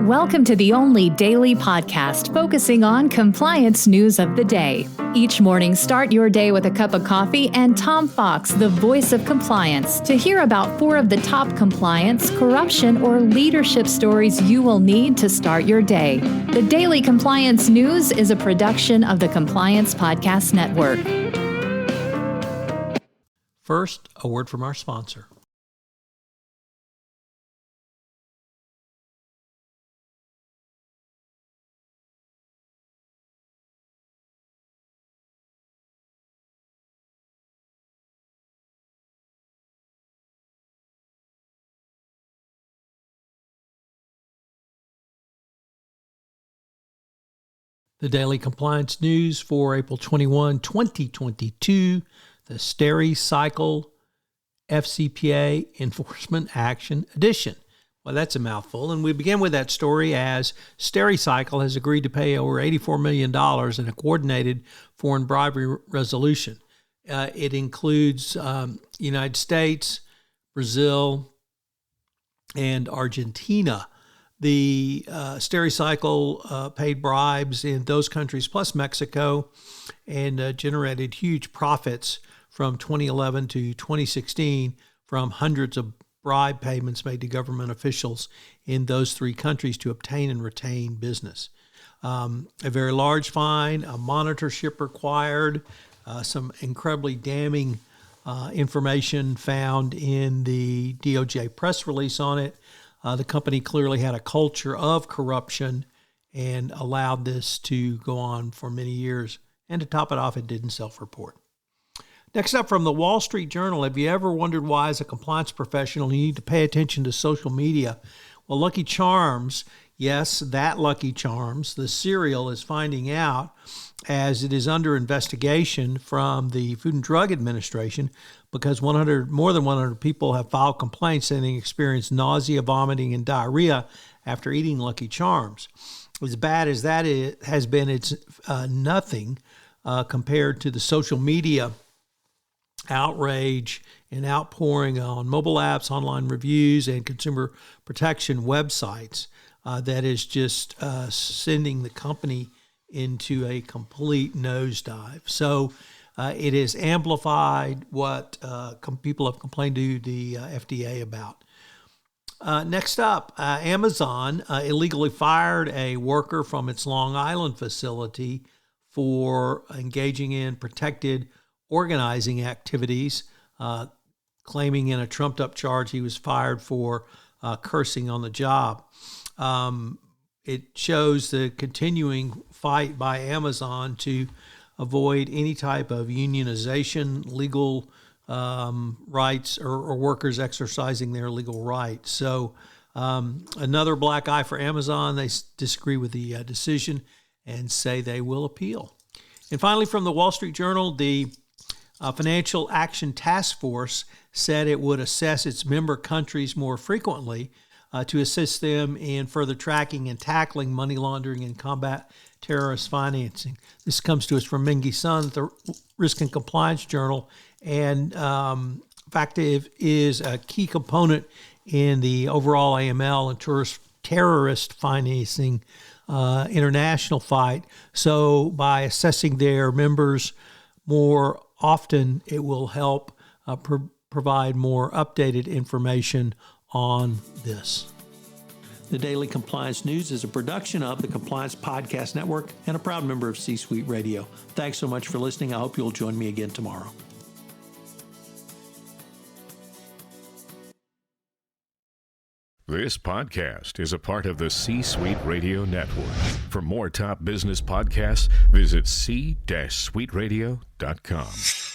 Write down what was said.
Welcome to the only daily podcast focusing on compliance news of the day. Each morning, start your day with a cup of coffee and Tom Fox, the voice of compliance, to hear about 4 of the top compliance, corruption, or leadership stories you will need to start your day. The Daily Compliance News is a production of the Compliance Podcast Network. First, a word from our sponsor. The Daily Compliance News for April 21, 2022, the Stericycle FCPA Enforcement Action Edition. Well, that's a mouthful. And we begin with that story as Stericycle has agreed to pay over $84 million in a coordinated foreign bribery resolution. It includes United States, Brazil, and Argentina. The Stericycle paid bribes in those countries plus Mexico and generated huge profits from 2011 to 2016 from hundreds of bribe payments made to government officials in those 3 countries to obtain and retain business. A very large fine, a monitorship required, some incredibly damning information found in the DOJ Press Release on it. The company clearly had a culture of corruption and allowed this to go on for many years. And to top it off, it didn't self-report. Next up from the Wall Street Journal, have you ever wondered why, as a compliance professional, you need to pay attention to social media? Well, Lucky Charms, yes, that Lucky Charms, the cereal, is finding out, as it is under investigation from the Food and Drug Administration, because more than 100 people have filed complaints saying they experienced nausea, vomiting, and diarrhea after eating Lucky Charms. As bad as that has been, it's nothing compared to the social media outrage and outpouring on mobile apps, online reviews, and consumer protection websites that is just sending the company into a complete nosedive. So it has amplified what people have complained to the FDA about. Next up, Amazon illegally fired a worker from its Long Island facility for engaging in protected organizing activities, claiming in a trumped-up charge he was fired for cursing on the job. It shows the continuing fight by Amazon to avoid any type of unionization, legal rights, or workers exercising their legal rights. So another black eye for Amazon. They disagree with the decision and say they will appeal. And finally, from the Wall Street Journal, the Financial Action Task Force said it would assess its member countries more frequently to assist them in further tracking and tackling money laundering and combat terrorist financing. This comes to us from Mingy Sun, the Risk and Compliance Journal, and FATF is a key component in the overall AML and terrorist financing international fight. So by assessing their members more often, it will help provide more updated information on this. The Daily Compliance News is a production of the Compliance Podcast Network and a proud member of C-Suite Radio. Thanks so much for listening. I hope you'll join me again tomorrow. This podcast is a part of the C-Suite Radio Network. For more top business podcasts, visit c-suiteradio.com.